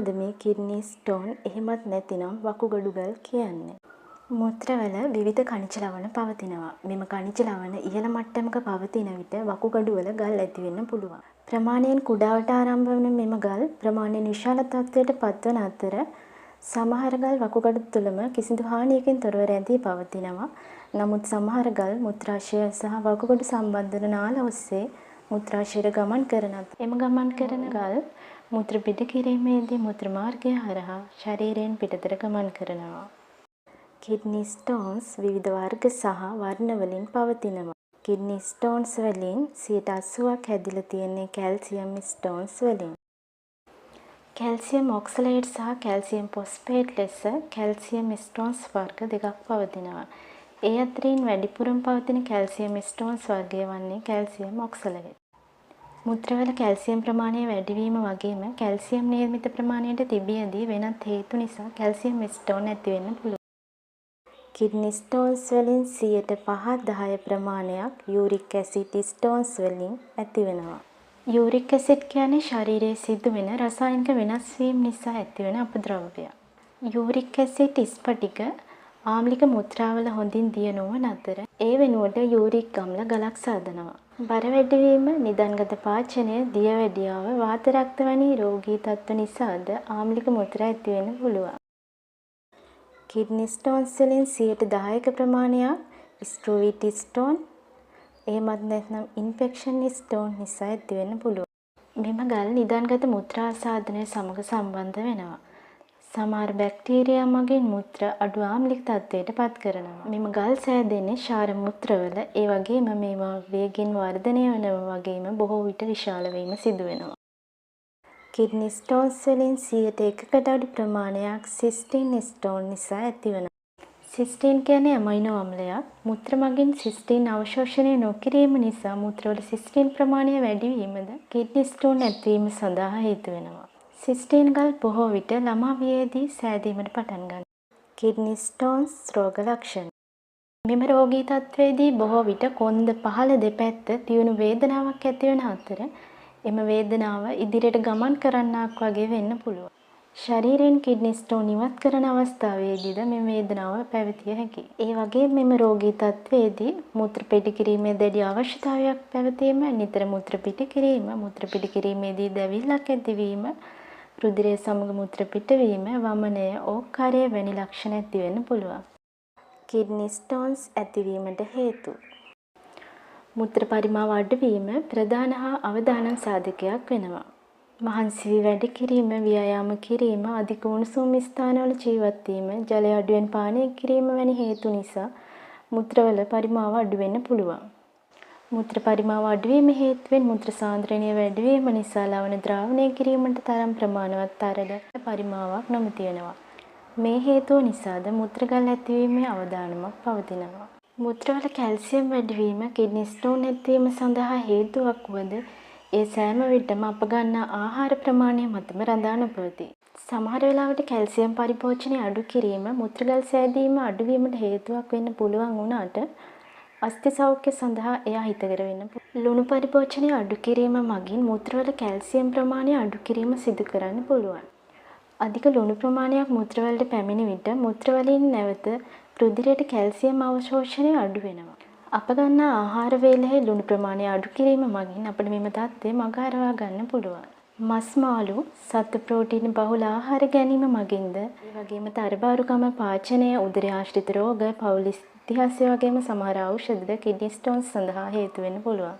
මොනවද මේ kidney stone එහෙමත් නැතිනම් වකුගඩු ගල් කියන්නේ? මුත්‍රවල විවිධ ඛනිජ ලවණ පවතිනවා. මෙම ඛනිජ ලවණ ඉහළ මට්ටමක පවතින විට වකුගඩු වල ගල් ඇති වෙන්න පුළුවන්. ප්‍රමාණයෙන් කුඩාවට ආරම්භ වන මෙම ගල් ප්‍රමාණයෙන් විශාල තත්ත්වයට පත්වන අතර සමහර ගල් වකුගඩු තුළම කිසිදු හානියකින් තොරව රැඳී පවතිනවා. නමුත් සමහර ගල් මුත්‍රාශය සහ වකුගඩු සම්බන්ධ වන නාල ඔස්සේ මුත්‍රාශයට ගමන් කරන එම ගමන් කරන ගල් මුත්‍ර පිට කිරීමේදී මුත්‍ර මාර්ගය හරහා ශරීරයෙන් පිටතට ගමන් කරනවා. කිඩ්නි ස්ටෝන්ස් විවිධ වර්ග සහ වර්ණ වලින් පවතිනවා. කිඩ්නි ස්ටෝන්ස් වලින් 80%ක් හැදිලා තියෙන්නේ කැල්සියම් ස්ටෝන්ස් වලින්. කැල්සියම් ඔක්සලේට් සහ කැල්සියම් ෆොස්ෆේට් ලෙස කැල්සියම් ස්ටෝන්ස් වර්ග දෙකක් පවතිනවා. ඒ අතරින් වැඩිපුරම පවතින කැල්සියම් ස්ටෝන්ස් වර්ගය වන්නේ කැල්සියම් ඔක්සලේට්. මුත්‍රවල කැල්සියම් ප්‍රමාණය වැඩිවීම වගේම කැල්සියම් නියමිත ප්‍රමාණයට තිබියදී වෙනත් හේතු නිසා කැල්සියම් ස්ටෝන් ඇති වෙන්න පුළුවන්. කිඩ්නි ස්ටෝන්ස් වලින් 5-10 ප්‍රමාණයක් යූරික් ඇසිඩ් ස්ටෝන්ස් වලින් ඇති වෙනවා. යූරික් ඇසිඩ් කියන්නේ ශරීරයේ සිදුවෙන රසායනික වෙනස් වීම නිසා ඇතිවන අපද්‍රව්‍යයක්. යූරික් ඇසිඩ් ස්ඵටික ආම්ලික මුත්‍රාවල හොඳින් දිය නොවන අතර ඒ වෙනුවට යූරික් අම්ල ගලක් සාදනවා. බර වැඩිවීම, නිදන්ගත පාචනය, දියවැඩියාව, වාත රක්ත වැනි රෝගී තත්ත්ව නිසාද ආම්ලික මුත්‍රා ඇති වෙන්න පුළුවන්. කිඩ්නි ස්ටෝන්ස් වලින් 10% ප්‍රමාණයක් ස්ට්‍රෝවිට් ස්ටෝන් එහෙමත් නැත්නම් ඉන්ෆෙක්ෂන් ස්ටෝන් නිසා ඇති වෙන්න පුළුවන්. මෙම ගල් නිදන්ගත මුත්‍රා ආසාදනය සමග සම්බන්ධ වෙනවා. සමහර බැක්ටීරියා මගින් මුත්‍ර අඩු ආම්ලික තත්ත්වයට පත් කරනවා. මෙම ගල් සෑදෙන්නේ ක්ෂාර මුත්‍රවල. ඒ වගේම මේවා වේගෙන් වර්ධනය වෙනවා වගේම බොහෝ විට විශාල වීම සිදු වෙනවා. කිඩ්නි ස්ටෝන්ස් වලින් 1%කට අඩු ප්‍රමාණයක් සිස්ටින් ස්ටෝන් නිසා ඇතිවෙනවා. සිස්ටින් කියන්නේ ඇමයිනෝ අම්ලයක්. මුත්‍ර මගින් සිස්ටින් අවශෝෂණය නොකිරීම නිසා මුත්‍රවල සිස්ටින් ප්‍රමාණය වැඩිවීමද කිඩ්නි ස්ටෝන් ඇතිවීම සඳහා හේතු වෙනවා. සිස්ටින් ගල් බොහෝ විට ළමා වියේදී සෑදීමට පටන් ගන්නවා. කිඩ්නි ස්ටෝන්ස් රෝග ලක්ෂණ. මෙම රෝගී තත්ත්වයේදී බොහෝ විට කොන්ද පහළ දෙපැත්ත තියුණු වේදනාවක් ඇතිවන අතර එම වේදනාව ඉදිරියට ගමන් කරන්නාක් වගේ වෙන්න පුළුවන්. ශරීරයෙන් කිඩ්නි ස්ටෝන් ඉවත් කරන අවස්ථාවේදීද මෙම වේදනාව පැවතිය හැකියි. ඒ වගේම මෙම රෝගී තත්ත්වයේදී මුත්‍ර පිට කිරීමේ දැඩි අවශ්‍යතාවයක් පැවතීම, නිතර මුත්‍ර පිට කිරීම, මුත්‍ර පිට කිරීමේදී දැවිල්ලක් ඇතිවීම, රුධිරය සමග මුත්‍ර පිටවීම, වමනය, ඕක්කාරය වැනි ලක්ෂණ ඇති වෙන්න පුළුවන්. කිඩ්නි ස්ටෝන්ස් ඇතිවීමට හේතු. මුත්‍ර පරිමාව අඩුවීම ප්‍රධාන හා අවදානම් සාධකයක් වෙනවා. මහන්සි වැඩි කිරීම, ව්‍යායාම කිරීම, අධික උණුසුම් ස්ථානවල ජීවත් වීම, ජලය අඩුවෙන් පානය කිරීම වැනි හේතු නිසා මුත්‍රවල පරිමාව අඩු වෙන්න පුළුවන්. මුත්‍ර පරිමාව අඩුවීම හේතුවෙන් මුත්‍ර සාන්ද්‍රණය වැඩිවීම නිසා ලවණ ද්‍රාවණය කිරීමට තරම් ප්‍රමාණවත් තරල පරිමාවක් නොමැති වෙනවා. මේ හේතුව නිසාද මුත්‍රගල් ඇතිවීමේ අවදානමක් පවතිනවා. මුත්‍රවල කැල්සියම් වැඩිවීම කිඩ්නි ස්ටෝන් ඇතිවීම සඳහා හේතුවක් වුවද ඒ සෑම විටම අප ගන්නා ආහාර ප්‍රමාණය මතම රඳා නොපවතී. සමහර වෙලාවට කැල්සියම් පරිපෝෂණය අඩු කිරීම මුත්‍රගල් සෑදීම අඩුවීමට හේතුවක් වෙන්න පුළුවන් වුණාට අස්ථි සෞඛ්‍ය සඳහා එය හිතකර වෙන්න පුළුවන්. ලුණු පරිපෝෂණය අඩු කිරීම මගින් මුත්‍රවල කැල්සියම් ප්‍රමාණය අඩු කිරීම සිදු කරන්න පුළුවන්. අධික ලුණු ප්‍රමාණයක් මුත්‍රවලට පැමිණි විට මුත්‍රවලින් නැවත රුධිරයට කැල්සියම් අවශෝෂණය අඩු වෙනවා. අප ගන්නා ආහාර වේලෙහි ලුණු ප්‍රමාණය අඩු කිරීම මගින් අපට මෙම තත්ත්වය මගහරවා ගන්න පුළුවන්. මස් මාළු, සත්ව ප්‍රෝටීන බහුල ආහාර ගැනීම මගින්ද ඒ වගේම තරබාරුකම, පාචනය, උදරය ආශ්‍රිත රෝග, පෞල් ඉතිහාසය වගේම සමහර ඖෂධද කිඩ්නි ස්ටෝන්ස් සඳහා හේතු වෙන්න පුළුවන්.